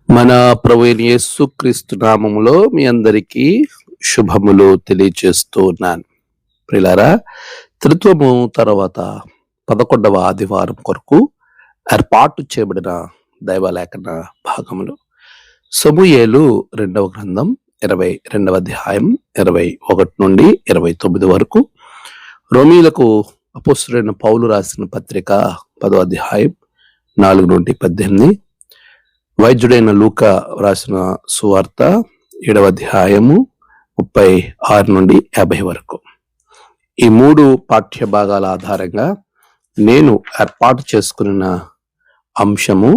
మన ప్రభు అయిన యేసుక్రీస్తు నామములో మీ అందరికీ శుభములు తెలియజేస్తూ ఉన్నాను. ప్రియులారా, త్రిత్వము తర్వాత 11వ ఆదివారం కొరకు ఏర్పాటు చేయబడిన దైవలేఖన భాగములు. సమూయేలు 2వ గ్రంథం 22వ అధ్యాయం 21 నుండి 29 వరకు, రోమీలకు అపోస్తలుడైన పౌలు రాసిన పత్రిక 10వ అధ్యాయం 4 నుండి 18, వైద్యుడైన లూకా రాసిన సువార్త 7వ అధ్యాయము 36 నుండి 50 వరకు. ఈ 3 పాఠ్య భాగాల ఆధారంగా నేను ఏర్పాటు చేసుకున్న అంశము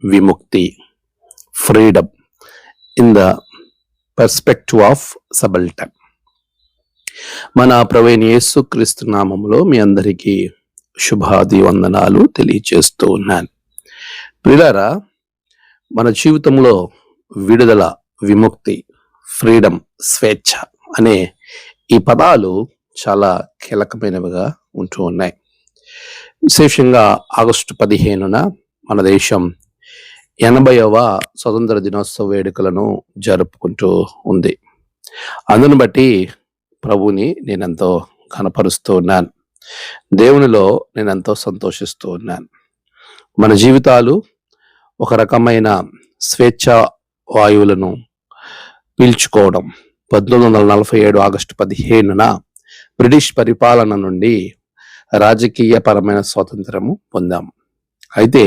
విముక్తి, freedom in the perspective of subaltern. మన ప్రభువైన యేసుక్రీస్తు నామములో మీ అందరికీ శుభాది వందనాలు తెలియజేస్తూ ఉన్నాను. ప్రియులారా, మన జీవితంలో విడుదల, విముక్తి, ఫ్రీడమ్, స్వేచ్ఛ అనే ఈ పదాలు చాలా కీలకమైనవిగా ఉంటూ ఉన్నాయి. విశేషంగా ఆగస్టు 15న మన దేశం 80వ స్వతంత్ర దినోత్సవ వేడుకలను జరుపుకుంటూ ఉంది. అందును బట్టి ప్రభుని నేనెంతో కనపరుస్తూ ఉన్నాను. దేవునిలో నేనెంతో సంతోషిస్తూ ఉన్నాను. మన జీవితాలు ఒక రకమైన స్వేచ్ఛ వాయువులను పీల్చుకోవడం. 1947 ఆగస్టు 15న బ్రిటిష్ పరిపాలన నుండి రాజకీయ పరమైన స్వాతంత్రము పొందాం. అయితే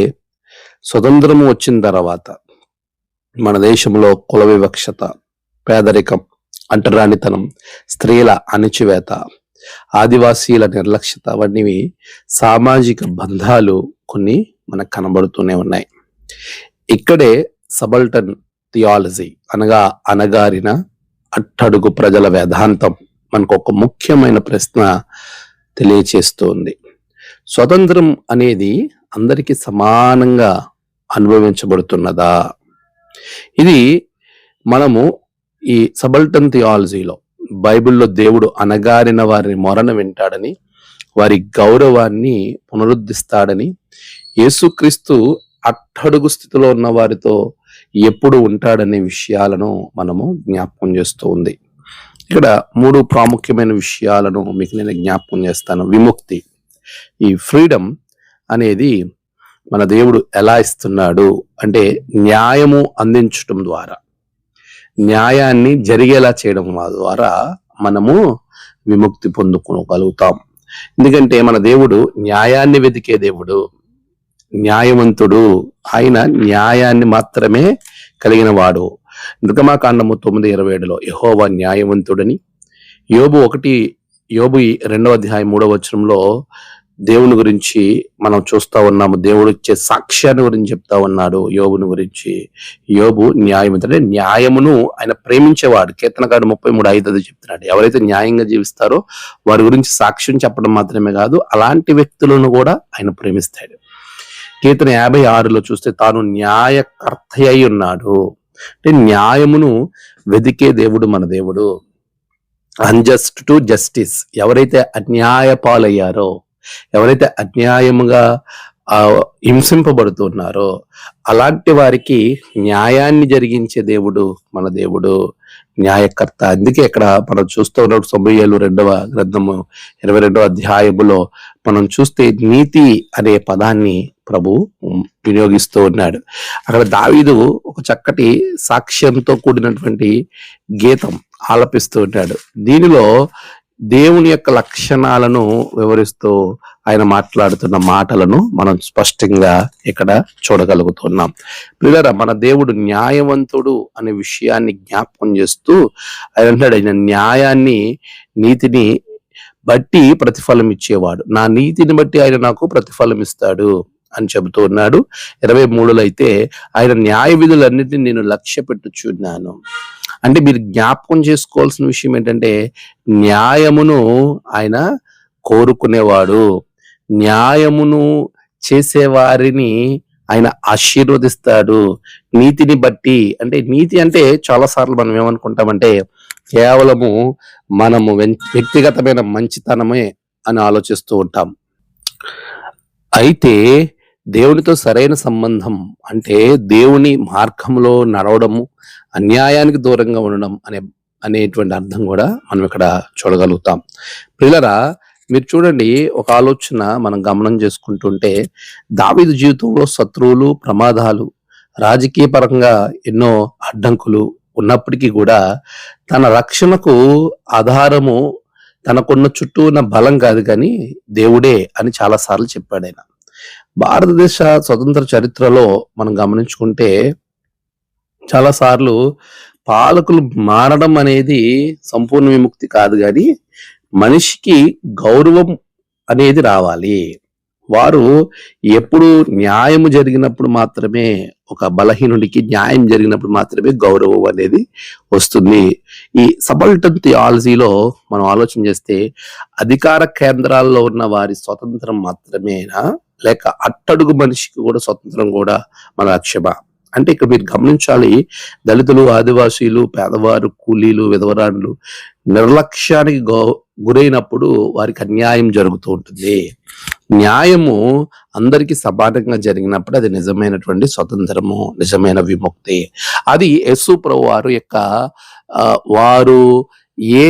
స్వతంత్రము వచ్చిన తర్వాత మన దేశంలో కుల వివక్షత, పేదరికం, అంటరానితనం, స్త్రీల అణచివేత, ఆదివాసీల నిర్లక్ష్యత వంటివి సామాజిక బంధాలు కొన్ని మనకు కనబడుతూనే ఉన్నాయి. ఇక్కడే సబల్టన్ థియాలజీ అనగా అణగారిన అట్టడుగు ప్రజల వేదాంతం మనకు ఒక ముఖ్యమైన ప్రశ్న తెలియచేస్తుంది. స్వతంత్రం అనేది అందరికీ సమానంగా అనుభవించబడుతున్నదా? ఇది మనము ఈ సబల్టన్ థియాలజీలో బైబిల్లో దేవుడు అణగారిన వారిని మొరన వింటాడని, వారి గౌరవాన్ని పునరుద్ధరిస్తాడని, యేసుక్రీస్తు అట్టడుగు స్థితిలో ఉన్న వారితో ఎప్పుడు ఉంటాడనే విషయాలను మనము జ్ఞాపకం చేస్తూ ఉంది. ఇక్కడ 3 ప్రాముఖ్యమైన విషయాలను మీకు నేను జ్ఞాపకం చేస్తాను. విముక్తి, ఈ ఫ్రీడమ్ అనేది మన దేవుడు ఎలా ఇస్తున్నాడు అంటే న్యాయము అందించటం ద్వారా, న్యాయాన్ని జరిగేలా చేయడం ద్వారా మనము విముక్తి పొందుకోగలుగుతాం. ఎందుకంటే మన దేవుడు న్యాయాన్ని వెతికే దేవుడు, న్యాయవంతుడు. ఆయన న్యాయాన్ని మాత్రమే కలిగిన వాడు. నిర్గమాకాండము 9:27లో యెహోవా న్యాయవంతుడని, యోబు 2వ అధ్యాయం 3వ వచనంలో దేవుని గురించి మనం చూస్తా ఉన్నాము. దేవుడు ఇచ్చే సాక్ష్యాన్ని గురించి చెప్తా ఉన్నాడు యోబుని గురించి. యోబు న్యాయవంతుడు, న్యాయమును ఆయన ప్రేమించేవాడు. కీర్తనకారుడు 33:5 చెప్తున్నాడు. ఎవరైతే న్యాయంగా జీవిస్తారో వారి గురించి సాక్ష్యం చెప్పడం మాత్రమే కాదు, అలాంటి వ్యక్తులను కూడా ఆయన ప్రేమిస్తాడు. కీర్తన 56లో చూస్తే తాను న్యాయకర్త అయి ఉన్నాడు. అంటే న్యాయమును వెదికే దేవుడు మన దేవుడు. అన్జస్ట్ టు జస్టిస్, ఎవరైతే అన్యాయ పాలయ్యారో, ఎవరైతే అన్యాయముగా హింసింపబడుతున్నారో అలాంటి వారికి న్యాయాన్ని జరిగించే దేవుడు మన దేవుడు, న్యాయకర్త. అందుకే ఇక్కడ మనం చూస్తూ ఉన్నప్పుడు సమూయేలు 2వ గ్రంథము 22వ అధ్యాయములో మనం చూస్తే నీతి అనే పదాన్ని ప్రభు వినియోగిస్తూ ఉన్నాడు. అక్కడ దావీదు ఒక చక్కటి సాక్ష్యంతో కూడినటువంటి గీతం ఆలపిస్తూ ఉన్నాడు. దీనిలో దేవుని యొక్క లక్షణాలను వివరిస్తూ ఆయన మాట్లాడుతున్న మాటలను మనం స్పష్టంగా ఇక్కడ చూడగలుగుతున్నాం. ప్రియులారా, మన దేవుడు న్యాయవంతుడు అనే విషయాన్ని జ్ఞాపకం చేస్తూ ఆయన అంటాడు, ఆయన న్యాయాన్ని, నీతిని బట్టి ప్రతిఫలం ఇచ్చేవాడు. నా నీతిని బట్టి ఆయన నాకు ప్రతిఫలం ఇస్తాడు అని చెబుతూ ఉన్నాడు. 23లో అయితే ఆయన న్యాయ విధులన్నిటిని నేను లక్ష్య పెట్టుచున్నాను. అంటే మీరు జ్ఞాపకం చేసుకోవాల్సిన విషయం ఏంటంటే న్యాయమును ఆయన కోరుకునేవాడు, న్యాయమును చేసేవారిని ఆయన ఆశీర్వదిస్తాడు. నీతిని బట్టి, అంటే నీతి అంటే చాలాసార్లు మనం ఏమనుకుంటామంటే కేవలము మనము వ్యక్తిగతమైన మంచితనమే అని ఆలోచిస్తూ ఉంటాం. అయితే దేవునితో సరైన సంబంధం అంటే దేవుని మార్గంలో నడవడము, అన్యాయానికి దూరంగా ఉండడం అనేటువంటి అర్థం కూడా మనం ఇక్కడ చూడగలుగుతాం. ప్రియులరా, మీరు చూడండి, ఒక ఆలోచన మనం గమనం చేసుకుంటుంటే దావీదు జీవితంలో శత్రువులు, ప్రమాదాలు, రాజకీయ పరంగా ఎన్నో అడ్డంకులు ఉన్నప్పటికీ కూడా తన రక్షణకు ఆధారము తనకున్న చుట్టూ ఉన్న బలం కాదు కానీ దేవుడే అని చాలా సార్లు చెప్పాడు ఆయన. భారతదేశ స్వతంత్ర చరిత్రలో మనం గమనించుకుంటే చాలా సార్లు పాలకులు మారడం అనేది సంపూర్ణ విముక్తి కాదు, కానీ మనిషికి గౌరవం అనేది రావాలి. వారు ఎప్పుడు న్యాయము జరిగినప్పుడు మాత్రమే, ఒక బలహీనుడికి న్యాయం జరిగినప్పుడు మాత్రమే గౌరవం అనేది వస్తుంది. ఈ సబల్టన్ థియాలజీలో మనం ఆలోచన చేస్తే అధికార కేంద్రాల్లో ఉన్న వారి స్వతంత్రం మాత్రమేనా, లేక అట్టడుగు మనిషికి కూడా స్వతంత్రం కూడా మన లక్ష్యమా అంటే ఇక్కడ మీరు గమనించాలి, దళితులు, ఆదివాసీలు, పేదవారు, కూలీలు, విధవరాండ్లు నిర్లక్ష్యానికి గురైనప్పుడు వారికి అన్యాయం జరుగుతూ ఉంటుంది. న్యాయము అందరికీ సమానంగా జరిగినప్పుడు అది నిజమైనటువంటి స్వతంత్రము, నిజమైన విముక్తి. అది యేసు ప్రభు వారు యొక్క వారు ఏ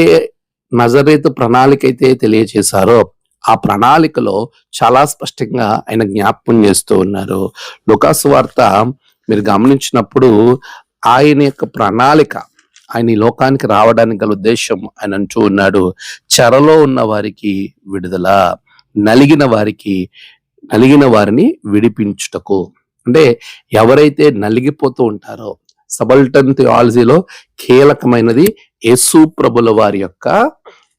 నజరేతు ప్రణాళిక అయితే తెలియజేశారో ఆ ప్రణాళికలో చాలా స్పష్టంగా ఆయన జ్ఞాపకం చేస్తూ ఉన్నారు. లూకాసు వార్త మీరు గమనించినప్పుడు ఆయన యొక్క ప్రణాళిక, ఆయన ఈ లోకానికి రావడానికి గల ఉద్దేశం ఆయన అంటూ ఉన్నాడు, చెరలో ఉన్న వారికి విడుదల, నలిగిన వారిని విడిపించుటకు. అంటే ఎవరైతే నలిగిపోతూ ఉంటారో, సబల్టన్ థియాలజీలో కీలకమైనది యేసు ప్రభుల వారి యొక్క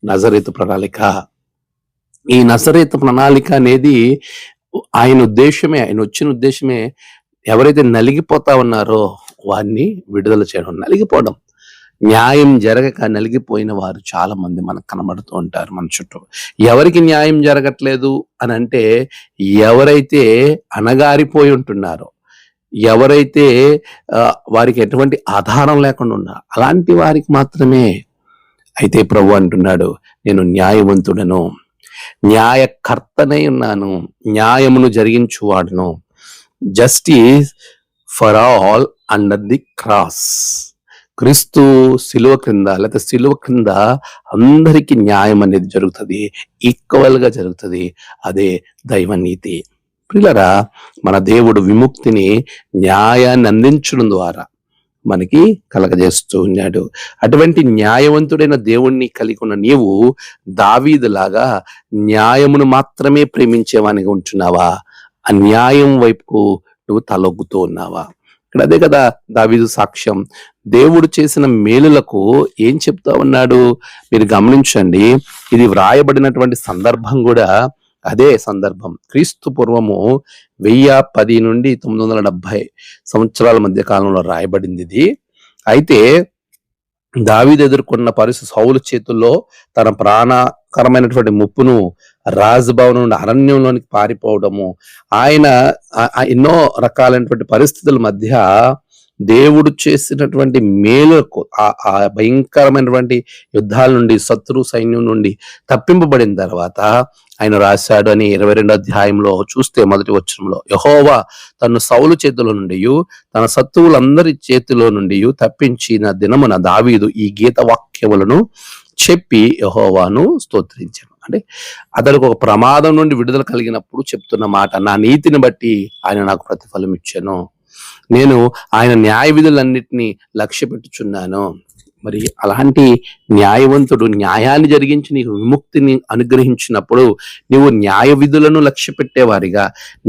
నజరేతు ప్రణాళిక. ఈ నజరేతు ప్రణాళిక అనేది ఆయన ఉద్దేశమే, ఆయన వచ్చిన ఉద్దేశమే ఎవరైతే నలిగిపోతా ఉన్నారో వారిని విడుదల చేయడం. నలిగిపోవడం, న్యాయం జరగక నలిగిపోయిన వారు చాలా మంది మనకు కనబడుతూ ఉంటారు మన చుట్టూ. ఎవరికి న్యాయం జరగట్లేదు అని అంటే ఎవరైతే అణగారిపోయి ఉంటున్నారో, ఎవరైతే వారికి ఎటువంటి ఆధారం లేకుండా ఉన్నారో అలాంటి వారికి మాత్రమే. అయితే ప్రభు అంటున్నాడు, నేను న్యాయవంతుడను, న్యాయకర్తనై ఉన్నాను, న్యాయమును జరిగించువాడును. Justice for all under the cross. క్రీస్తు శిలువ క్రింద, లేకపోతే శిలువ క్రింద అందరికీ న్యాయం అనేది జరుగుతుంది, ఈక్వల్ గా జరుగుతుంది. అదే దైవ నీతి. ప్రియులరా, మన దేవుడు విముక్తిని, న్యాయాన్ని అందించడం ద్వారా మనకి కలగజేస్తూ ఉన్నాడు. అటువంటి న్యాయవంతుడైన దేవుణ్ణి కలిగి ఉన్న నీవు దావీదులాగా న్యాయమును మాత్రమే ప్రేమించేవానిగా ఉంటున్నావా? అన్యాయం వైపుకు నువ్వు తలొగ్గుతూ ఉన్నావా? ఇక్కడ అదే కదా దావీదు సాక్ష్యం. దేవుడు చేసిన మేలులకు ఏం చెప్తా ఉన్నాడు మీరు గమనించండి. ఇది వ్రాయబడినటువంటి సందర్భం కూడా అదే సందర్భం. క్రీస్తు పూర్వము 1010 నుండి 970 సంవత్సరాల మధ్య కాలంలో రాయబడింది ఇది. అయితే దావీదు ఎదుర్కొన్న పరిస్థితి, సౌలు చేతుల్లో తన ప్రాణకరమైనటువంటి ముప్పును, రాజభవనం నుండి అరణ్యంలోనికి పారిపోవడము, ఆయన ఎన్నో రకాలైనటువంటి పరిస్థితుల మధ్య దేవుడు చేసినటువంటి మేలుకు, ఆ భయంకరమైనటువంటి యుద్ధాల నుండి, శత్రు సైన్యం నుండి తప్పింపబడిన తర్వాత ఆయన రాశాడు అని 22వ అధ్యాయంలో చూస్తే మొదటి వచనంలో, యెహోవా తను సౌలు చేతిలో నుండి, తన శత్రువులందరి చేతిలో నుండి తప్పించిన దినమున దావీదు ఈ గీత వాక్యములను చెప్పి యెహోవాను స్తోత్రించాను. అంటే అతనికి ఒక ప్రమాదం నుండి విడుదల కలిగినప్పుడు చెప్తున్న మాట, నా నీతిని బట్టి ఆయన నాకు ప్రతిఫలం ఇచ్చాను, నేను ఆయన న్యాయ విధులన్నిటినీ లక్ష్య పెట్టుచున్నాను. మరి అలాంటి న్యాయవంతుడు న్యాయాన్ని జరిగించి నీకు విముక్తిని అనుగ్రహించినప్పుడు నువ్వు న్యాయ విధులను లక్ష్య పెట్టేవారిగా,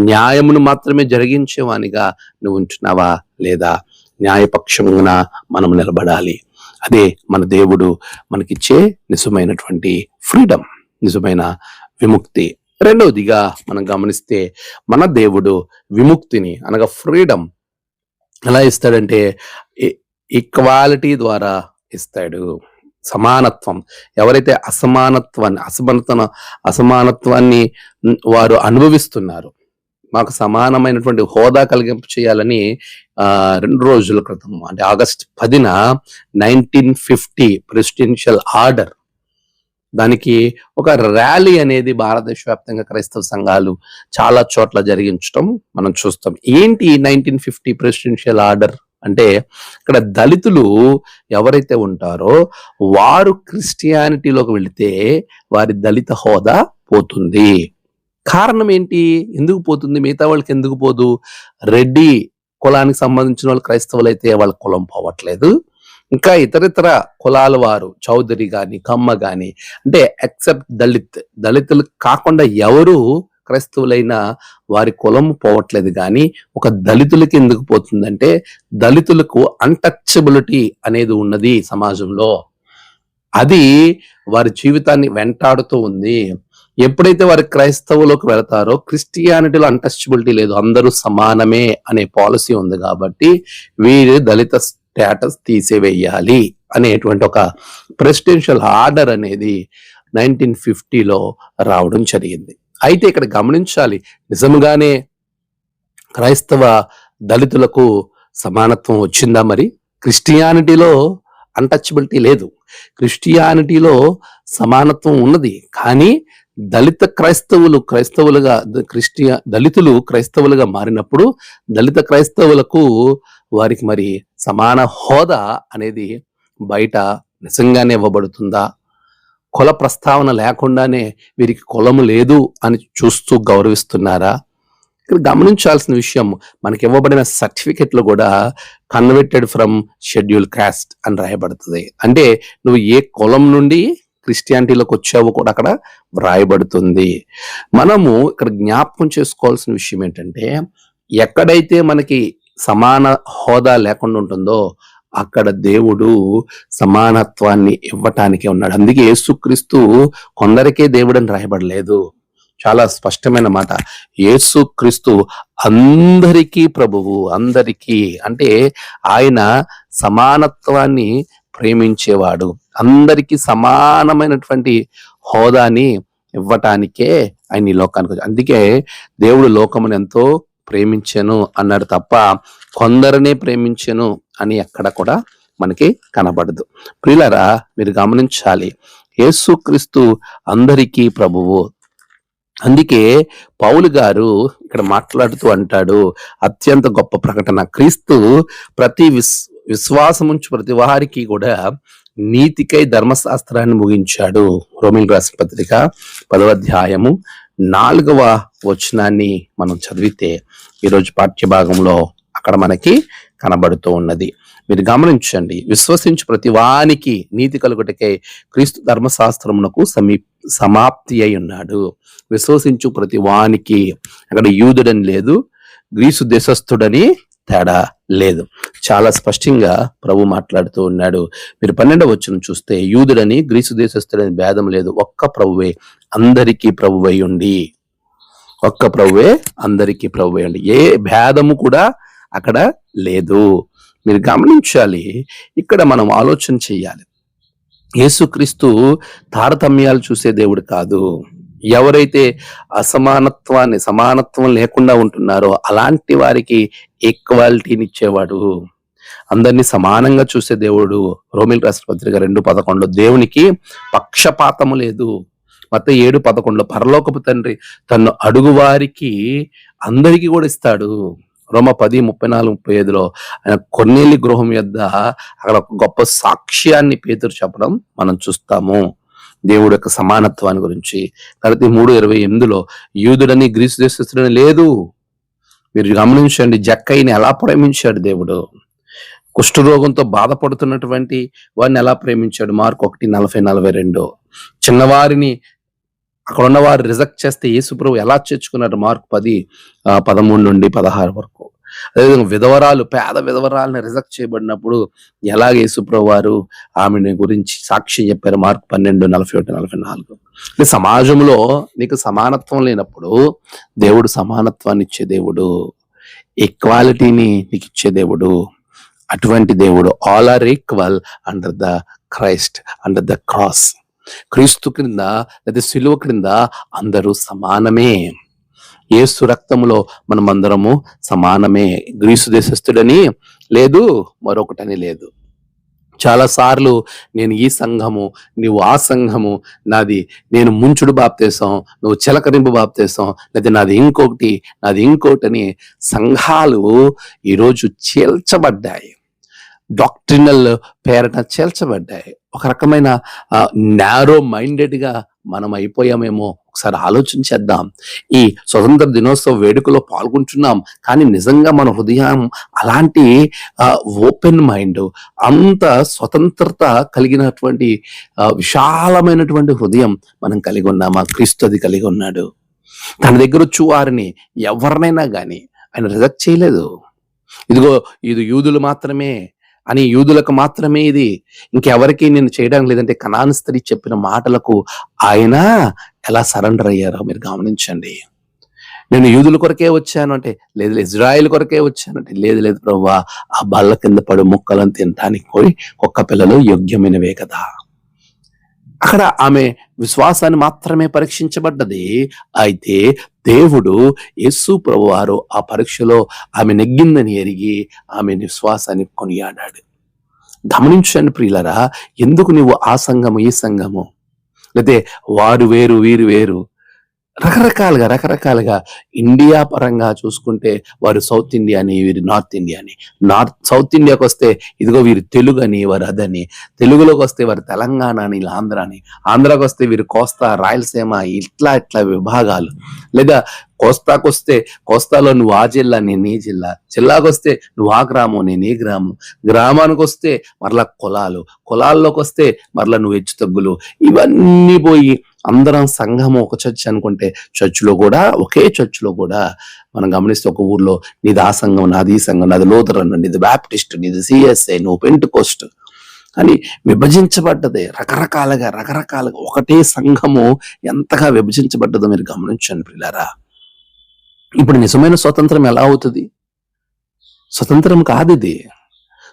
న్యాయమును మాత్రమే జరిగించేవానిగా నువ్వు ఉంటున్నావా లేదా? న్యాయపక్షమున మనం నిలబడాలి. అదే మన దేవుడు మనకిచ్చే నిజమైనటువంటి ఫ్రీడమ్, నిజమైన విముక్తి. రెండవదిగా మనం గమనిస్తే మన దేవుడు విముక్తిని అనగా ఫ్రీడమ్ ఎలా ఇస్తాడంటే ఈక్వాలిటీ ద్వారా ఇస్తాడు. సమానత్వం. ఎవరైతే అసమానత్వాన్ని వారు అనుభవిస్తున్నారు, మాకు సమానమైనటువంటి హోదా కలిగింపు చేయాలని 2 రోజుల క్రితం, అంటే ఆగస్ట్ 10న 1950 ప్రెసిడెన్షియల్ ఆర్డర్ దానికి ఒక ర్యాలీ అనేది భారతదేశ వ్యాప్తంగా క్రైస్తవ సంఘాలు చాలా చోట్ల జరిగించడం మనం చూస్తాం. ఏంటి 1950 ప్రెసిడెన్షియల్ ఆర్డర్ అంటే, ఇక్కడ దళితులు ఎవరైతే ఉంటారో వారు క్రిస్టియానిటీలోకి వెళితే వారి దళిత హోదా పోతుంది. కారణం ఏంటి? ఎందుకు పోతుంది? మిగతా వాళ్ళకి ఎందుకు పోదు? రెడ్డి కులానికి సంబంధించిన వాళ్ళు క్రైస్తవులు అయితే వాళ్ళ కులం పోవట్లేదు. ఇంకా ఇతరితర కులాల వారు చౌదరి గాని కమ్మ గాని, అంటే ఎక్సెప్ట్ దళితులు కాకుండా ఎవరు క్రైస్తవులైనా వారి కులం పోవట్లేదు. కానీ ఒక దళితులకి ఎందుకు పోతుందంటే, దళితులకు అన్టచబిలిటీ అనేది ఉన్నది సమాజంలో. అది వారి జీవితాన్ని వెంటాడుతూ ఉంది. ఎప్పుడైతే వారి క్రైస్తవులోకి వెళతారో క్రిస్టియానిటీలో అన్టచబిలిటీ లేదు, అందరూ సమానమే అనే పాలసీ ఉంది. కాబట్టి వీరి దళిత స్టేటస్ తీసివేయాలి అనేటువంటి ఒక ప్రెసిడెన్షియల్ ఆర్డర్ అనేది 1950లో రావడం జరిగింది. అయితే ఇక్కడ గమనించాలి, నిజంగానే క్రైస్తవ దళితులకు సమానత్వం వచ్చిందా? మరి క్రిస్టియానిటీలో అన్టచబిలిటీ లేదు, క్రిస్టియానిటీలో సమానత్వం ఉన్నది. కానీ దళిత క్రైస్తవులుగా దళితులు క్రైస్తవులుగా మారినప్పుడు దళిత క్రైస్తవులకు వారికి మరి సమాన హోదా అనేది బయట నిజంగానే ఇవ్వబడుతుందా? కుల ప్రస్తావన లేకుండానే వీరికి కులము లేదు అని చూస్తూ గౌరవిస్తున్నారా? ఇక్కడ గమనించాల్సిన విషయం, మనకి ఇవ్వబడిన సర్టిఫికెట్లు కూడా కన్వర్టెడ్ ఫ్రమ్ షెడ్యూల్ కాస్ట్ అని రాయబడుతుంది. అంటే నువ్వు ఏ కులం నుండి క్రిస్టియానిటీలోకి వచ్చావో కూడా అక్కడ వ్రాయబడుతుంది. మనము ఇక్కడ జ్ఞాపకం చేసుకోవాల్సిన విషయం ఏంటంటే, ఎక్కడైతే మనకి సమాన హోదా లేకుండా ఉంటుందో అక్కడ దేవుడు సమానత్వాన్ని ఇవ్వటానికి ఉన్నాడు. అందుకే యేసుక్రీస్తు కొందరికే దేవుడు అని రాయబడలేదు, చాలా స్పష్టమైన మాట. యేసుక్రీస్తు అందరికీ ప్రభువు, అందరికీ. అంటే ఆయన సమానత్వాన్ని ప్రేమించేవాడు, అందరికీ సమానమైనటువంటి హోదాని ఇవ్వటానికే ఆయన ఈ లోకానికి వచ్చాడు. అందుకే దేవుడు లోకమును ఎంతో ప్రేమించెను అన్నాడు తప్ప కొందరినే ప్రేమించెను అని ఎక్కడ కూడా మనకి కనబడదు. ప్రియులారా, మీరు గమనించాలి, యేసుక్రీస్తు అందరికీ ప్రభువు. అందుకే పౌలు గారు ఇక్కడ మాట్లాడుతూ అంటాడు, అత్యంత గొప్ప ప్రకటన, క్రీస్తు ప్రతి విశ్వాసముంచు ప్రతి వారికి కూడా నీతికై ధర్మశాస్త్రాన్ని ముగించాడు. రోమీయులకు రాసిన పత్రిక 10వ అధ్యాయము 4వ వచనాన్ని మనం చదివితే ఈరోజు పాఠ్యభాగంలో అక్కడ మనకి కనబడుతూ ఉన్నది. మీరు గమనించండి, విశ్వసించు ప్రతి వానికి నీతి కలుగుటకై క్రీస్తు ధర్మశాస్త్రమునకు సమాప్తి అయి ఉన్నాడు. విశ్వసించు ప్రతి వానికి, అక్కడ యూదుడని లేదు, గ్రీసు దేశస్థుడని తేడా లేదు, చాలా స్పష్టంగా ప్రభు మాట్లాడుతూ ఉన్నాడు. మీరు 12వ వచనం చూస్తే, యూదుడని గ్రీసు దేశస్థుడని భేదం లేదు, ఒక్క ప్రభువే అందరికీ ప్రభువై ఉండి, ఒక్క ప్రభువే అందరికీ ప్రభువై ఉండి, ఏ భేదము కూడా అక్కడ లేదు. మీరు గమనించాలి, ఇక్కడ మనం ఆలోచన చేయాలి. యేసుక్రీస్తు తారతమ్యాలు చూసే దేవుడు కాదు. ఎవరైతే సమానత్వం లేకుండా ఉంటున్నారో అలాంటి వారికి ఈక్వాలిటీని ఇచ్చేవాడు, అందరినీ సమానంగా చూసే దేవుడు. రోమీయులకు రాసిన పత్రిక 2:11, దేవునికి పక్షపాతము లేదు. మత్తయి 7:11, పరలోకపు తండ్రి తను అడుగు వారికి అందరికీ కూడా ఇస్తాడు. రోమ 10:34-35 ఆయన కొర్నేలి గృహం యొద్ద అక్కడ ఒక గొప్ప సాక్ష్యాన్ని పేతురు చెప్పడం మనం చూస్తాము, దేవుడు యొక్క సమానత్వాన్ని గురించి. కాబట్టి 3:28 యూదుడని గ్రీసు దేశస్థుడని లేదు. మీరు గమనించండి, జక్కయిని ఎలా ప్రేమించాడు దేవుడు, కుష్ఠరోగంతో బాధపడుతున్నటువంటి వారిని ఎలా ప్రేమించాడు. మార్కు 1:40-42 చిన్నవారిని అక్కడ ఉన్నవారు రిజెక్ట్ చేస్తే యేసుప్రభు ఎలా చేర్చుకున్నాడు. మార్కు 10:13-16 వరకు. అదేవిధంగా పేద విధవరాలను రిజెక్ట్ చేయబడినప్పుడు ఎలాగ యేసుప్రభు వారు ఆమెని గురించి సాక్ష్యం చెప్పారు. మార్కు 12:41-44. అంటే సమాజంలో నీకు సమానత్వం లేనప్పుడు దేవుడు సమానత్వాన్ని ఇచ్చే దేవుడు, ఈక్వాలిటీని నీకు ఇచ్చే దేవుడు. అటువంటి దేవుడు, all are equal under the Christ, under the cross. క్రీస్తు క్రింద లేదా సిలువ క్రింద అందరూ సమానమే. యేసు రక్తములో మనమందరము సమానమే. గ్రీసు దేశస్థుడని లేదు, మరొకటని లేదు. చాలా సార్లు నేను ఈ సంఘము, నువ్వు ఆ సంఘము, నాది నేను ముంచుడు బాప్తీసం, నువ్వు చిలకరింపు బాప్తీసం, లేదా నాది ఇంకోటి అని సంఘాలు ఈరోజు చీల్చబడ్డాయి. డాక్ట్రినల్ పేరట చేల్చబడ్డాయి. ఒక రకమైన నారో మైండెడ్గా మనం అయిపోయామేమో ఒకసారి ఆలోచించేద్దాం. ఈ స్వతంత్ర దినోత్సవ వేడుకలో పాల్గొంటున్నాం, కానీ నిజంగా మన హృదయం అలాంటి ఓపెన్ మైండ్, అంత స్వతంత్రత కలిగినటువంటి విశాలమైనటువంటి హృదయం మనం కలిగి ఉన్నామా? క్రీస్తు అది కలిగి ఉన్నాడు. తన దగ్గర వచ్చు వారిని ఎవరినైనా కానీ ఆయన రిజెక్ట్ చేయలేదు. ఇదిగో ఇది యూదులు మాత్రమే అని, యూదులకు మాత్రమే ఇది, ఇంకెవరికి నేను చేయడానికి లేదంటే కనాను స్త్రీ చెప్పిన మాటలకు ఆయన ఎలా సరెండర్ అయ్యారో మీరు గమనించండి. నేను యూదుల కొరకే వచ్చాను అంటే లేదు, ఇజ్రాయిల్ కొరకే వచ్చానంటే లేదు ప్రభువా, ఆ బల్ల కింద పడు ముక్కలను తినటానికి పోయి కుక్క పిల్లలు యోగ్యమైనవే కదా. అక్కడ ఆమె విశ్వాసాన్ని మాత్రమే పరీక్షించబడ్డది. అయితే దేవుడు యేసు ప్రభువారు ఆ పరీక్షలో ఆమె నెగ్గిందని ఎరిగి ఆమె విశ్వాసాన్ని కొనియాడాడు. గమనించండి ప్రియులరా, ఎందుకు నువ్వు ఆ సంఘము ఈ సంఘము, లేతే వారు వేరు వీరు వేరు, రకరకాలుగా ఇండియా పరంగా చూసుకుంటే వారు సౌత్ ఇండియా అని, వీరు నార్త్ ఇండియా అని, సౌత్ ఇండియాకి వస్తే ఇదిగో వీరు తెలుగు అని, వారు అదని, తెలుగులోకి వస్తే వారు తెలంగాణ అని, ఆంధ్ర అని, ఆంధ్రాకి వస్తే వీరు కోస్తా రాయలసీమ, ఇట్లా విభాగాలు. లేదా కోస్తాకు వస్తే కోస్తాలో నువ్వు ఆ జిల్లా నేను ఈ జిల్లా, జిల్లాకు వస్తే నువ్వు ఆ గ్రామం నేను ఈ గ్రామం, గ్రామానికి వస్తే మరలా కులాల్లోకి వస్తే మరలా నువ్వు హెచ్చు తగ్గులు, ఇవన్నీ పోయి అందరం సంఘము ఒక చర్చ్ అనుకుంటే చర్చిలో కూడా ఒకే చర్చిలో కూడా మనం గమనిస్తే ఒక ఊర్లో నీది ఆ సంఘం, నాది ఈ సంఘం, నాది లూథరన్, నీది బ్యాప్టిస్ట్, నీది సిఎస్ఐ, నువ్వు పెంటెకోస్ట్ అని విభజించబడ్డది. రకరకాలుగా ఒకటే సంఘము ఎంతగా విభజించబడ్డదో మీరు గమనించండి ప్రియులారా. ఇప్పుడు నిజమైన స్వతంత్రం ఎలా అవుతుంది? స్వతంత్రం కాదు ఇది.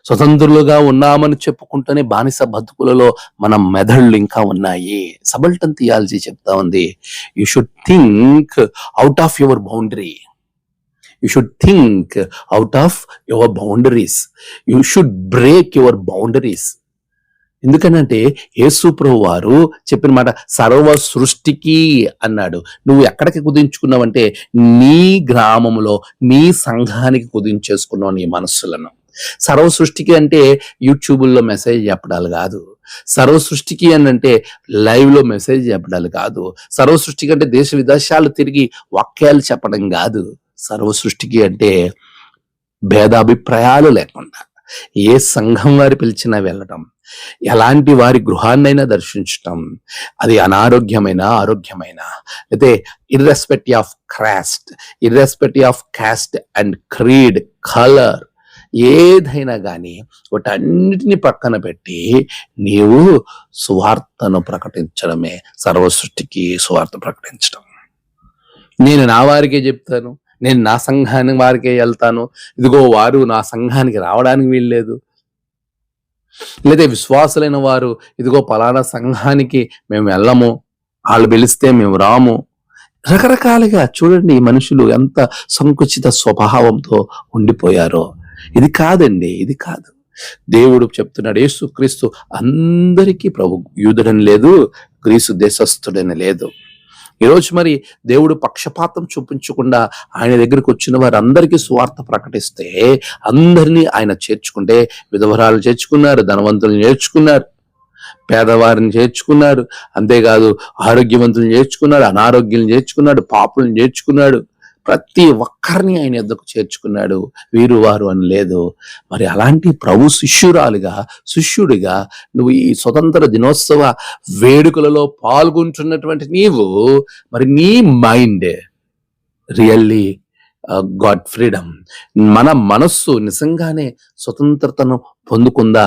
స్వతంత్రులుగా ఉన్నామని చెప్పుకుంటూనే బానిస బతుకులలో మన మెదళ్ళు ఇంకా ఉన్నాయి. సబల్టన్ థియాలజీ చెప్తా ఉంది, you should think out of your boundary, you should think out of your boundaries, you should break your boundaries. ఎందుకనంటే యేసు ప్రభువు వారు చెప్పిన మాట సర్వ సృష్టికి అన్నాడు. నువ్వు ఎక్కడికి కుదించుకున్నావంటే నీ గ్రామంలో నీ సంఘానికి కుదించేసుకున్నావు నీ మనస్సులను. సర్వ సృష్టికి అంటే యూట్యూబ్లో మెసేజ్ చెప్పడాలు కాదు, సర్వ సృష్టికి అని అంటే లైవ్ లో మెసేజ్ చెప్పడాలు కాదు, సర్వ సృష్టికి అంటే దేశ విదేశాలు తిరిగి వాక్యాలు చెప్పడం కాదు. సర్వ సృష్టికి అంటే భేదాభిప్రాయాలు లేకుండా ఏ సంఘం వారి పిలిచినా వెళ్ళటం, ఎలాంటి వారి గృహాన్నైనా దర్శించటం, అది ఆరోగ్యమైన అయితే irrespective of cost and creed, colour, ఏదైనా కానీ వాటన్నిటిని పక్కన పెట్టి నీవు సువార్తను ప్రకటించడమే సర్వసృష్టికి సువార్త ప్రకటించడం. నేను నా వారికే చెప్తాను, నేను నా సంఘానికి వారికే వెళ్తాను, ఇదిగో వారు నా సంఘానికి రావడానికి వీల్లేదు, లేదా విశ్వాసులైన వారు ఇదిగో పలానా సంఘానికి మేము వెళ్ళము, వాళ్ళు పిలిస్తే మేము రాము. రకరకాలుగా చూడండి మనుషులు ఎంత సంకుచిత స్వభావంతో ఉండిపోయారో. ఇది కాదండి, ఇది కాదు. దేవుడు చెప్తున్నాడు, యేసుక్రీస్తు అందరికీ ప్రభు, యూదుడని లేదు, గ్రీసు దేశస్థుడని లేదు. ఈరోజు మరి దేవుడు పక్షపాతం చూపించకుండా ఆయన దగ్గరికి వచ్చిన వారందరికీ సువార్త ప్రకటిస్తే అందరినీ ఆయన చేర్చుకుంటే, విధవరాలు చేర్చుకున్నారు, ధనవంతులను చేర్చుకున్నారు, పేదవారిని చేర్చుకున్నారు, అంతేకాదు ఆరోగ్యవంతులను చేర్చుకున్నాడు, అనారోగ్యం చేర్చుకున్నాడు, పాపులను చేర్చుకున్నాడు, ప్రతి ఒక్కరిని ఆయన యొద్దకు చేర్చుకున్నాడు. వీరు వారు అని లేదు. మరి అలాంటి ప్రభు శిష్యుడిగా నువ్వు ఈ స్వతంత్ర దినోత్సవ వేడుకలలో పాల్గొంటున్నటువంటి నీవు మరి నీ మైండ్ రియల్లీ గాడ్ ఫ్రీడమ్, మన మనస్సు నిజంగానే స్వతంత్రతను పొందుకుందా,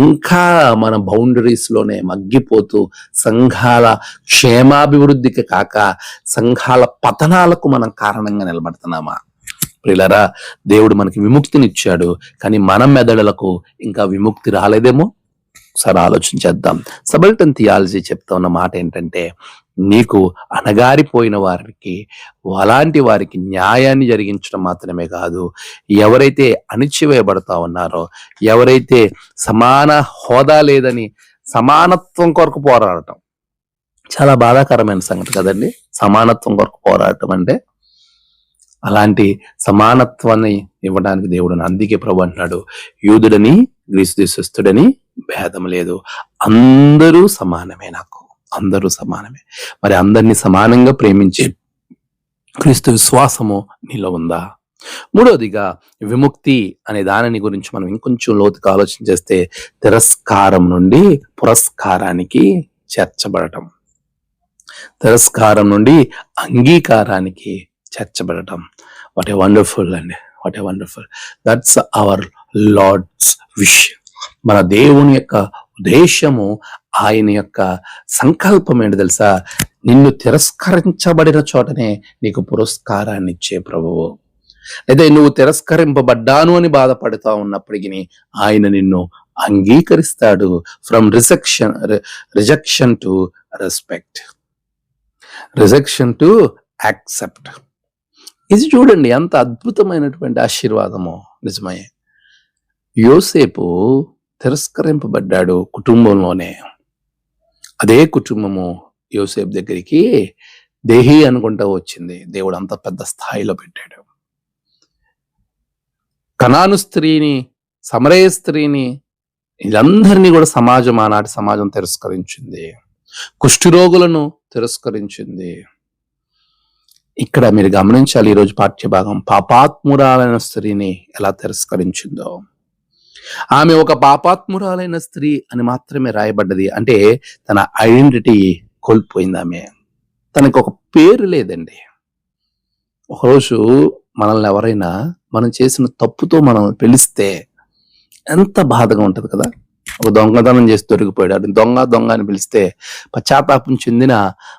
ఇంకా మన బౌండరీస్ లోనే మగ్గిపోతూ సంఘాల క్షేమాభివృద్ధికి కాక సంఘాల పతనాలకు మనం కారణంగా నిలబడుతున్నామా? ప్రియులారా, దేవుడు మనకి విముక్తినిచ్చాడు, కానీ మన మెదడులకు ఇంకా విముక్తి రాలేదేమో. ఒకసారి ఆలోచన చేద్దాం. సబల్టన్ థియాలజీ చెప్తా ఉన్న మాట ఏంటంటే, నీకు అణగారిపోయిన వారికి, అలాంటి వారికి న్యాయాన్ని జరిగించడం మాత్రమే కాదు, ఎవరైతే అణిచివేయబడతా ఉన్నారో, ఎవరైతే సమాన హోదా లేదని సమానత్వం కొరకు పోరాడటం, చాలా బాధాకరమైన సంగతి కదండి. సమానత్వం కొరకు పోరాడటం అంటే, అలాంటి సమానత్వాన్ని ఇవ్వడానికి దేవుడు, అందుకే ప్రభు అంటున్నాడు, యూదుడని గ్రీసు దేశస్థుడని భేదం లేదు, అందరూ సమానమే, నాకు అందరూ సమానమే. మరి అందరినీ సమానంగా ప్రేమించే క్రీస్తు విశ్వాసము నీలో ఉందా? మూడవదిగా విముక్తి అనే దానిని గురించి మనం ఇంకొంచెం లోతుగా ఆలోచన చేస్తే, తిరస్కారం నుండి పురస్కారానికి చేర్చబడటం, తిరస్కారం నుండి అంగీకారానికి చేర్చబడటం. వాట్ ఏ వండర్ఫుల్ అండి, what a wonderful. That's our Lord's wish. మన దేవుని యొక్క ఉద్దేశము, ఆయన యొక్క సంకల్పం ఏంటి తెలుసా? నిన్ను తిరస్కరించబడిన చోటనే నీకు పురస్కారాన్ని ఇచ్చే ప్రభువు. అయితే నువ్వు తిరస్కరింపబడ్డాను అని బాధపడుతూ ఉన్నప్పటికీ ఆయన నిన్ను అంగీకరిస్తాడు. From rejection to respect, rejection to accept. ఇది చూడండి ఎంత అద్భుతమైనటువంటి ఆశీర్వాదము. నిజమే, యోసేపు తిరస్కరింపబడ్డాడు కుటుంబంలోనే. అదే కుటుంబము యోసేపు దగ్గరికి దేహి అనుకుంటా వచ్చింది. దేవుడు అంత పెద్ద స్థాయిలో పెట్టాడు. కనాను స్త్రీని, సమరయ స్త్రీని, వీళ్ళందరినీ కూడా సమాజం, ఆనాటి సమాజం తిరస్కరించింది. కుష్ఠరోగులను తిరస్కరించింది. ఇక్కడ మీరు గమనించాలి, ఈరోజు పాఠ్యభాగం పాపాత్మురాలైన స్త్రీని ఎలా తిరస్కరించిందో. ఆమె ఒక పాపాత్మురాలైన స్త్రీ అని మాత్రమే రాయబడ్డది. అంటే తన ఐడెంటిటీ కోల్పోయింది ఆమె. తనకు ఒక పేరు లేదండి. ఒకరోజు మనల్ని ఎవరైనా మనం చేసిన తప్పుతో మనం పిలిస్తే ఎంత బాధగా ఉంటది కదా. ఒక దొంగతనం చేసి దొరికిపోయాడు, దొంగ దొంగ అని పిలిస్తే పశ్చాత్తాపం చెందిన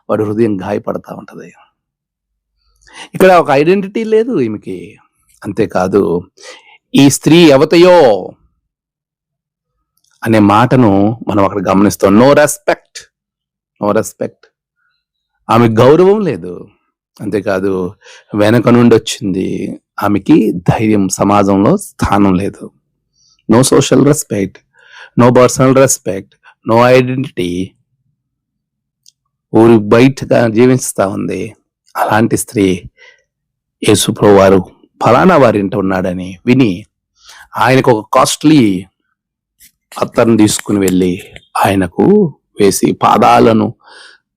వాడి హృదయం గాయపడతా ఉంటది. ఇక్కడ ఒక ఐడెంటిటీ లేదు ఈమెకి. అంతేకాదు, ఈ స్త్రీ ఎవతయో అనే మాటను మనం అక్కడ గమనిస్తాం. No respect, no respect. ఆమె గౌరవం లేదు. అంతేకాదు, వెనక నుండి వచ్చింది. ఆమెకి ధైర్యం, సమాజంలో స్థానం లేదు. No social respect, no personal respect, no identity. ఊరి బయటగా జీవిస్తా ఉంది. అలాంటి స్త్రీ యేసు ప్రభువు వారు ఫలానా వారింట ఉన్నాడని విని ఆయనకు ఒక కాస్ట్లీ అత్తర్ని తీసుకుని వెళ్ళి ఆయనకు వేసి పాదాలను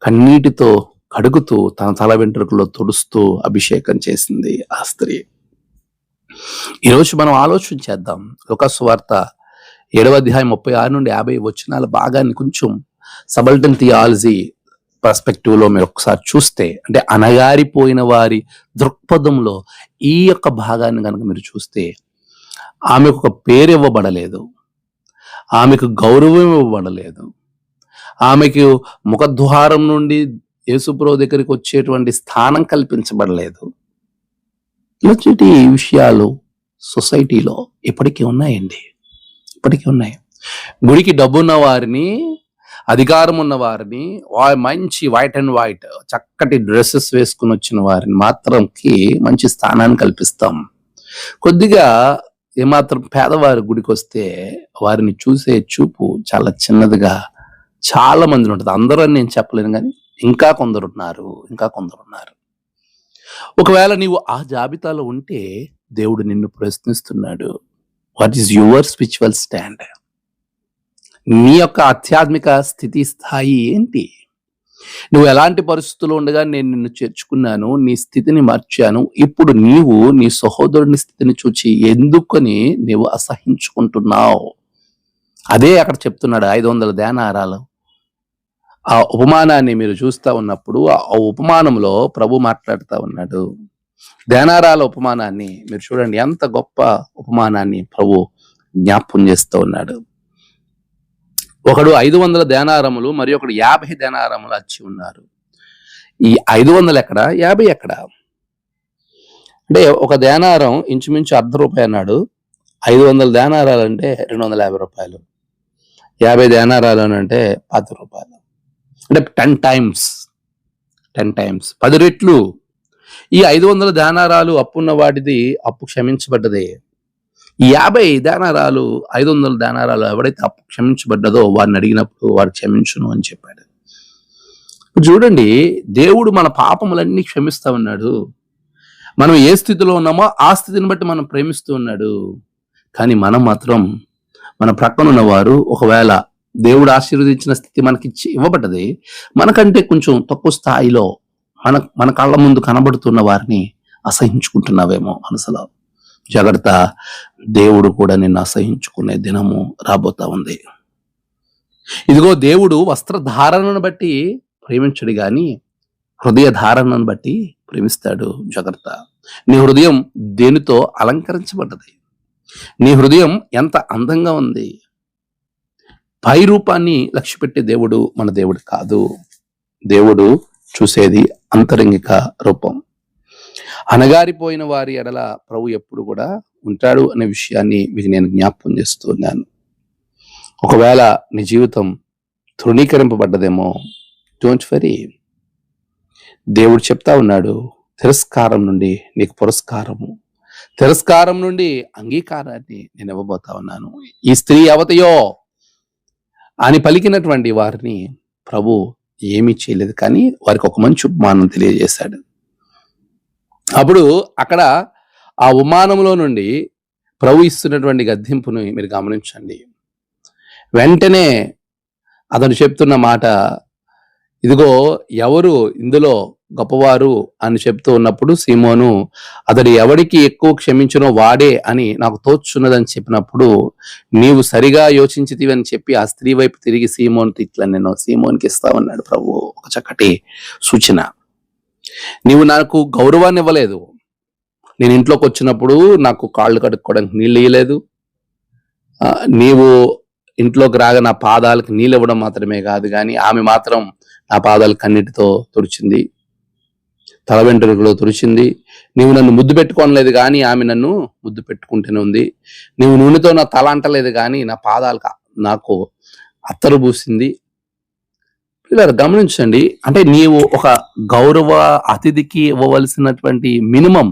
కన్నీటితో కడుగుతూ తన తల వెంట్రుకలో తుడుస్తూ అభిషేకం చేసింది ఆ స్త్రీ. ఈరోజు మనం ఆలోచన చేద్దాం. లూకా సువార్త 7వ అధ్యాయం 36 నుండి 50 వచనాల భాగాన్ని కొంచెం సబల్టన్ థియాలజీ పర్స్పెక్టివ్ లో మీరు ఒకసారి చూస్తే, అంటే అణగారిపోయిన వారి దృక్పథంలో ఈ యొక్క భాగాన్ని కనుక మీరు చూస్తే, ఆమెకు ఒక పేరు ఇవ్వబడలేదు, ఆమెకు గౌరవం ఇవ్వబడలేదు, ఆమెకు ముఖద్వారం నుండి యేసుప్రభువు దగ్గరికి వచ్చేటువంటి స్థానం కల్పించబడలేదు. ఇలాంటి విషయాలు సొసైటీలో ఇప్పటికీ ఉన్నాయండి, ఇప్పటికీ ఉన్నాయి. గుడికి డబ్బున్న వారిని, అధికారం ఉన్న వారిని, మంచి వైట్ అండ్ వైట్ చక్కటి డ్రెస్సెస్ వేసుకుని వచ్చిన వారిని మాత్రంకి మంచి స్థానాన్ని కల్పిస్తాం. కొద్దిగా ఏమాత్రం పేదవారి గుడికి వస్తే వారిని చూసే చూపు చాలా చిన్నదిగా చాలా మంది ఉంటుంది. అందరూ అని నేను చెప్పలేను, కానీ ఇంకా కొందరున్నారు. ఒకవేళ నీవు ఆ జాబితాలో ఉంటే దేవుడు నిన్ను ప్రశ్నిస్తున్నాడు, what is your spiritual stand? నీ యొక్క ఆధ్యాత్మిక స్థితి స్థాయి ఏంటి? నువ్వు ఎలాంటి పరిస్థితుల్లో ఉండగా నేను నిన్ను చేర్చుకున్నాను, నీ స్థితిని మార్చాను. ఇప్పుడు నీవు నీ సహోదరుని స్థితిని చూచి ఎందుకని నీవు అసహించుకుంటున్నావు? అదే అక్కడ చెప్తున్నాడు. 500 దేనారాలు ఆ ఉపమానాన్ని మీరు చూస్తా ఉన్నప్పుడు, ఆ ఉపమానంలో ప్రభు మాట్లాడుతూ ఉన్నాడు. దేనారాల ఉపమానాన్ని మీరు చూడండి, ఎంత గొప్ప ఉపమానాన్ని ప్రభు జ్ఞాపకం చేస్తూ ఉన్నాడు. ఒకడు 500 దేనారములు, మరి ఒకడు 50 దేనారములు అచ్చి ఉన్నారు. ఈ 500 ఎక్కడ, 50 ఎక్కడ? అంటే ఒక దేనారం ఇంచుమించు ₹1 అన్నాడు. 500 దేనారాలు అంటే 250 రూపాయలు. 50 దేనారాలు అని అంటే 10 రూపాయలు, అంటే 10 టైమ్స్ 10 రెట్లు. ఈ 500 దేనారాలు అప్పున్న వాటిది అప్పు క్షమించబడ్డదే. ఈ 50 దేనారాలు 500 దేనారాలు ఎవడైతే అప్పు క్షమించబడ్డదో వాడిని అడిగినప్పుడు వాడు క్షమించును అని చెప్పాడు. చూడండి, దేవుడు మన పాపములన్నీ క్షమిస్తా ఉన్నాడు. మనం ఏ స్థితిలో ఉన్నామో ఆ స్థితిని బట్టి మనం ప్రేమిస్తూ ఉన్నాడు. కానీ మనం మాత్రం, మన ప్రక్కన ఉన్నవారు ఒకవేళ దేవుడు ఆశీర్వదించిన స్థితి మనకి ఇవ్వబడ్డది, మనకంటే కొంచెం తక్కువ స్థాయిలో మన కళ్ళ ముందు కనబడుతున్న వారిని అసహించుకుంటున్నావేమో మనసులో. జాగ్రత్త, దేవుడు కూడా నిన్ను అసహించుకునే దినము రాబోతా ఉంది. ఇదిగో, దేవుడు వస్త్రధారణను బట్టి ప్రేమించడు గాని హృదయ ధారణను బట్టి ప్రేమిస్తాడు. జాగ్రత్త, నీ హృదయం దేనితో అలంకరించబడ్డది? నీ హృదయం ఎంత అందంగా ఉంది? పై రూపాన్ని లక్ష్య పెట్టే దేవుడు మన దేవుడు కాదు. దేవుడు చూసేది అంతరంగిక రూపం. అనగారిపోయిన వారి ఎడల ప్రభు ఎప్పుడు కూడా ఉంటాడు అనే విషయాన్ని మీకు నేను జ్ఞాపకం చేస్తున్నాను. ఒకవేళ నీ జీవితం తృణీకరింపబడ్డదేమో, డోంట్ వరీ. దేవుడు చెప్తా ఉన్నాడు, తిరస్కారం నుండి నీకు పురస్కారము, తిరస్కారం నుండి అంగీకారాన్ని నేను ఇవ్వబోతా ఉన్నాను. ఈ స్త్రీ అవతయో అని పలికినటువంటి వారిని ప్రభు ఏమీ చేయలేదు, కానీ వారికి ఒక మంచి ఉపమానం తెలియజేశాడు. అప్పుడు అక్కడ ఆ ఉపమానంలో నుండి ప్రభు ఇస్తున్నటువంటి గద్దింపును మీరు గమనించండి. వెంటనే అతను చెప్తున్న మాట, ఇదిగో ఎవరు ఇందులో గొప్పవారు అని చెప్తూ ఉన్నప్పుడు సీమోను, అతడు ఎవడికి ఎక్కువ క్షమించునో వాడే అని నాకు తోచున్నదని చెప్పినప్పుడు, నీవు సరిగా యోచించితివి అని చెప్పి ఆ స్త్రీ వైపు తిరిగి సీమోను ఇట్లా నేను సీమోనికి ఇస్తామన్నాడు ప్రభు. ఒక చక్కటి సూచన. నీవు నాకు గౌరవాన్ని ఇవ్వలేదు. నేను ఇంట్లోకి వచ్చినప్పుడు నాకు కాళ్ళు కడుక్కోవడానికి నీళ్ళు ఇవ్వలేదు. నీవు ఇంట్లోకి రాగా నా పాదాలకు నీళ్ళు ఇవ్వడం మాత్రమే కాదు, కానీ ఆమె మాత్రం నా పాదాలు కన్నీటితో తుడిచింది, తల వెంట్రుకలో తుడిచింది. నీవు నన్ను ముద్దు పెట్టుకోనలేదు, కానీ ఆమె నన్ను ముద్దు పెట్టుకుంటూనే ఉంది. నీవు నూనెతో నా తల అంటలేదు, కానీ నా పాదాలకు నాకు అత్తరు పూసింది. పిల్లలు గమనించండి, అంటే నీవు ఒక గౌరవ అతిథికి ఇవ్వవలసినటువంటి మినిమం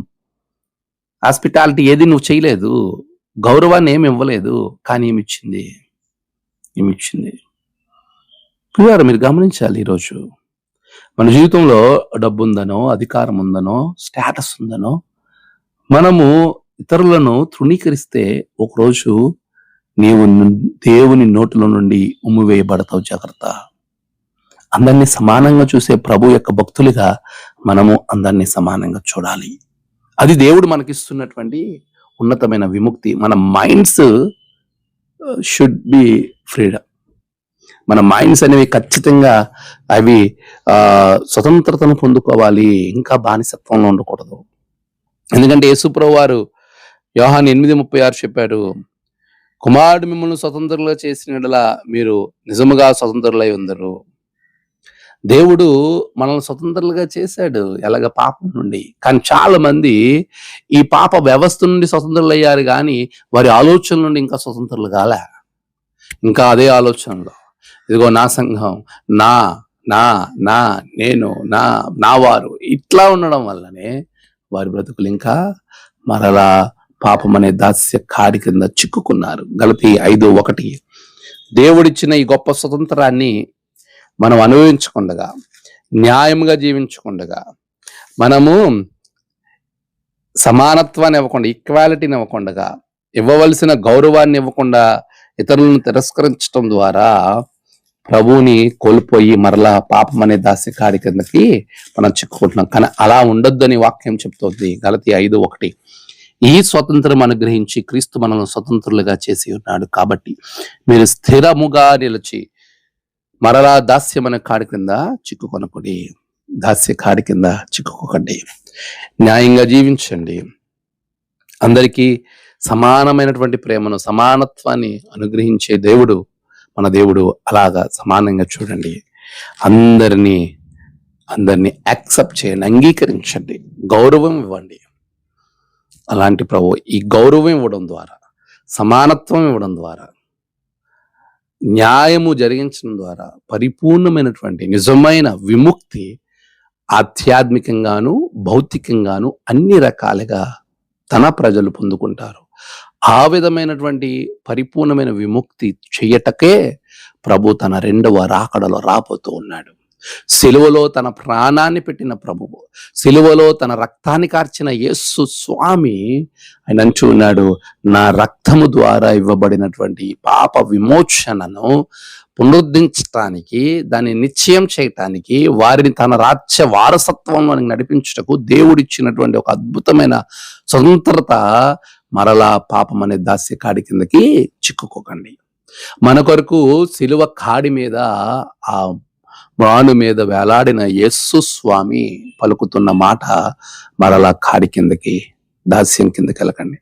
హాస్పిటాలిటీ ఏది నువ్వు చేయలేదు. గౌరవాన్ని ఏమి ఇవ్వలేదు, కానీ ఏమిచ్చింది. పిల్లలు మీరు గమనించాలి, ఈరోజు మన జీవితంలో డబ్బు ఉందనో, అధికారం ఉందనో, స్టేటస్ ఉందనో మనము ఇతరులను తృణీకరిస్తే ఒకరోజు నీవు దేవుని నోటిలో నుండి ఉమ్మివేయబడతావు. జాగ్రత్త. అందరినీ సమానంగా చూసే ప్రభు యొక్క భక్తులుగా మనము అందరినీ సమానంగా చూడాలి. అది దేవుడు మనకిస్తున్నటువంటి ఉన్నతమైన విముక్తి. మన మైండ్స్ షుడ్ బి ఫ్రీడమ్. మన మైండ్స్ అనేవి ఖచ్చితంగా అవి స్వతంత్రతను పొందుకోవాలి, ఇంకా బానిసత్వంలో ఉండకూడదు. ఎందుకంటే యేసుప్రభు వారు యోహాను 8:36 చెప్పాడు, కుమారుడు మిమ్మల్ని స్వతంత్రులుగా చేసిన యెడల మీరు నిజముగా స్వతంత్రులై ఉందరు. దేవుడు మనల్ని స్వతంత్రులుగా చేశాడు, ఎలాగ పాపం నుండి. కానీ చాలా మంది ఈ పాప వ్యవస్థ నుండి స్వతంత్రులయ్యారు, కానీ వారి ఆలోచనల నుండి ఇంకా స్వతంత్రులు కాలే. ఇంకా అదే ఆలోచనలో, ఇదిగో నా సంఘం, నా నా నా నేను నా వారు, ఇట్లా ఉండడం వల్లనే వారి బ్రతుకులు ఇంకా మరలా పాపం అనే దాస్య కాడి కింద చిక్కుకున్నారు. గలతీ 5:1. దేవుడిచ్చిన ఈ గొప్ప స్వతంత్రాన్ని మనం అనుభవించకుండగా, న్యాయంగా జీవించకుండగా, మనము సమానత్వాన్ని ఇవ్వకుండా, ఈక్వాలిటీని ఇవ్వకుండా, ఇవ్వవలసిన గౌరవాన్ని ఇవ్వకుండా ఇతరులను తిరస్కరించడం ద్వారా ప్రభువుని కోల్పోయి మరలా పాపం అనే దాస్యకాడి కిందకి మనం చిక్కుకుంటున్నాం. కానీ అలా ఉండొద్దని వాక్యం చెప్తోంది. గలతీ 5:1. ఈ స్వతంత్రం అనుగ్రహించి క్రీస్తు మనల్ని స్వతంత్రులుగా చేసి ఉన్నాడు. కాబట్టి మీరు స్థిరముగా నిలిచి మరలా దాస్యం అనే కాడి కింద చిక్కుకొనకండి, దాస్య కాడి కింద చిక్కుకోకండి. న్యాయంగా జీవించండి. అందరికీ సమానమైనటువంటి ప్రేమను, సమానత్వాన్ని అనుగ్రహించే దేవుడు మన దేవుడు. అలాగా సమానంగా చూడండి. అందరినీ యాక్సెప్ట్ చేయండి, అంగీకరించండి, గౌరవం ఇవ్వండి. అలాంటి ప్రభు ఈ గౌరవం ఇవ్వడం ద్వారా, సమానత్వం ఇవ్వడం ద్వారా న్యాయము జరిగించడం ద్వారా పరిపూర్ణమైనటువంటి నిజమైన విముక్తి ఆధ్యాత్మికంగాను భౌతికంగాను అన్ని రకాలుగా తన ప్రజలు పొందుకుంటారు. ఆ విధమైనటువంటి పరిపూర్ణమైన విముక్తి చెయ్యటకే ప్రభు తన రెండవ రాకడలో రాబోతూ ఉన్నాడు. సిలువలో తన ప్రాణాన్ని పెట్టిన ప్రభువు, సిలువలో తన రక్తాన్ని కార్చిన యేసు స్వామి ఆయన అంటూ ఉన్నాడు, నా రక్తము ద్వారా ఇవ్వబడినటువంటి పాప విమోచనను పునరుద్ధరించటానికి, దాన్ని నిశ్చయం చేయటానికి, వారిని తన రాజ్య వారసత్వంలో నడిపించుటకు దేవుడిచ్చినటువంటి ఒక అద్భుతమైన స్వతంత్రత. మరలా పాపం అనే దాస్య కాడి కిందకి చిక్కుకోకండి. మన కొరకు సిలువ కాడి మీద, ఆ మ్రాను మీద వేలాడిన యేసు స్వామి పలుకుతున్న మాట, మరలా కాడి కిందకి, దాస్యం కిందకి వెళ్ళకండి.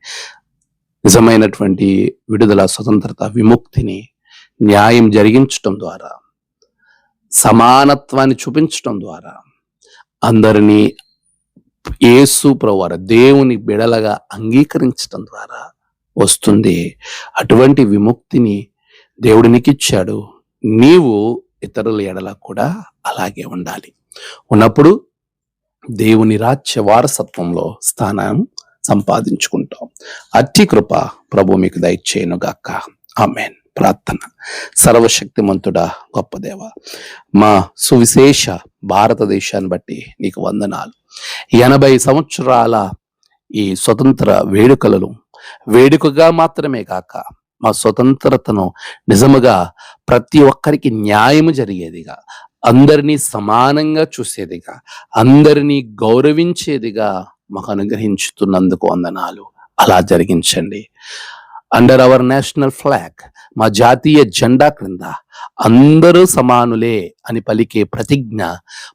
నిజమైనటువంటి విడుదల, స్వతంత్రత, విముక్తిని న్యాయం జరిగించటం ద్వారా, సమానత్వాన్ని చూపించటం ద్వారా, అందరినీ యేసు ప్రభువారు దేవుని బిడలగా అంగీకరించటం ద్వారా వస్తుంది. అటువంటి విముక్తిని దేవుడు నీకు ఇచ్చాడు. నీవు ఇతరుల ఎడల కూడా అలాగే ఉండాలి. ఉన్నప్పుడు దేవుని రాజ్య వారసత్వంలో స్థానం సంపాదించుకుంటాం. అట్టి కృప ప్రభు మీకు దయచేయునుగాక. ఆమేన్. ప్రార్థన. సర్వశక్తిమంతుడా, గొప్ప దేవ, మా సువిశేష భారతదేశాన్ని బట్టి నీకు వందనాలు. 80 సంవత్సరాల ఈ స్వతంత్ర వేడుకలను వేడుకగా మాత్రమే కాక, మా స్వతంత్రతను నిజముగా ప్రతి ఒక్కరికి న్యాయము జరిగేదిగా, అందరినీ సమానంగా చూసేదిగా, అందరినీ గౌరవించేదిగా మాకు అనుగ్రహించుతున్నందుకు వందనాలు. అలా జరిగించండి. అండర్ అవర్ నేషనల్ ఫ్లాగ్, మా జాతీయ జెండా క్రింద అందరూ సమానులే అని పలికే ప్రతిజ్ఞ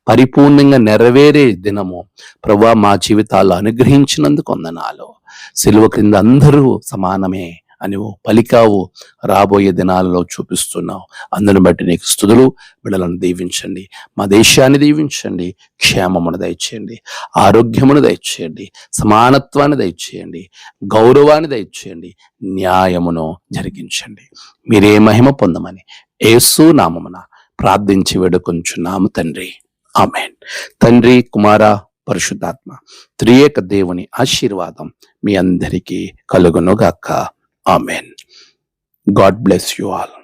పరిపూర్ణంగా నెరవేరే దినము ప్రభువా మా జీవితాల్లో అనుగ్రహించినందుకు వందనాలు. సిలువ క్రింద అందరూ సమానమే అని పలికావు, రాబోయే దినాలలో చూపిస్తున్నావు. అందుని బట్టి నీకు స్తుతులు. బిడ్డలను దీవించండి, మా దేశాన్ని దీవించండి, క్షేమమును దయచేయండి, ఆరోగ్యమును దయచేయండి, సమానత్వాన్ని దయచేయండి, గౌరవాన్ని దయచేయండి, న్యాయమును జరిగించండి. మీరే మహిమ పొందమని యేసు నామమున ప్రార్థించి వేడుకొంచున్నాము తండ్రి. ఆమేన్. తండ్రి, కుమార, పరిశుద్ధాత్మ త్రియేక దేవుని ఆశీర్వాదం మీ అందరికీ కలుగునుగాక. Amen. God bless you all.